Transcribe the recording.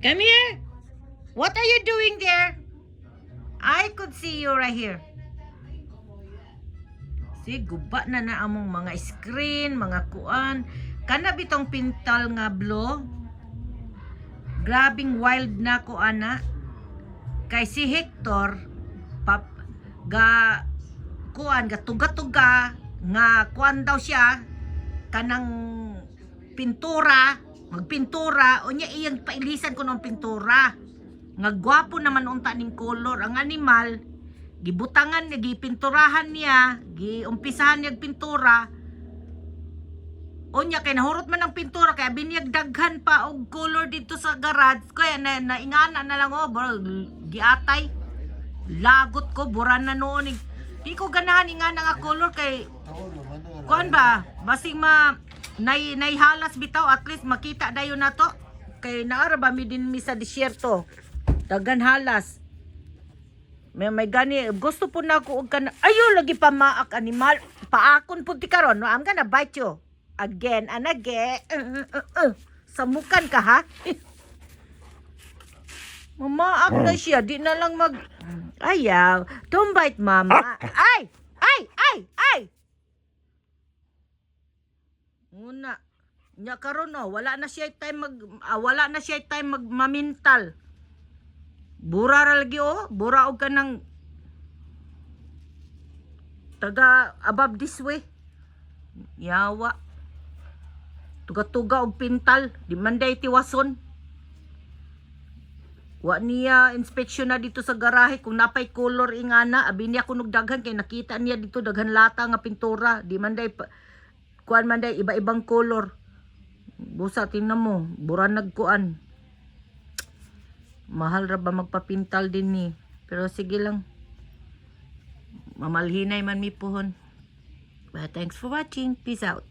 Come here. What are you doing there? I could see you right here. See, guba na na among mga screen, mga kuan. Kana bitong pintal nga blue. Grabing wild na ko ana. Kay si Hector ga kuan ga tuga-tuga nga kuan daw siya kanang pintura, magpintura unya iyang pailisan ko ng pintura. Nga gwapo naman unta ning color ang animal. Gibutangan niya, gipinturahan niya, giumpisahan niya pintura. Unya kay nahurot man ang pintura kaya binyag daghan pa og color dito sa garage kaya naingana na lang bro, giatay. Lagot ko buran na noon. Di ko ganahan ingana nga color kay kuan ba? Basing naihalas bitaw at least makita dayon nato. Kay naara ba mi din mi sa disyerto. Dagan halas. May gani gusto po na ako og kana ayo lagi pa maak animal paakon pud ti karon no I'm gonna bite you again and again samukan ka ha mamaak na siya di na lang mag ayaw don't bite mama ay una nya karon no wala na siya time mamintal. Bura ra lagi bura og kanang taga above this way. Yawa. Tuga-tuga og pintal, di man day tiwason. Wa niya inspection na dito sa garahe kung napay color ingana, abi niya kunog daghan kay nakita niya dito daghan lata nga pintura, di man day kuan man day iba-ibang color. Busa tingnan mo, bura nagkuan. Mahal ra ba magpapintal din ni. Pero sige lang. Mamalhinay man mi pohon. But thanks for watching. Peace out.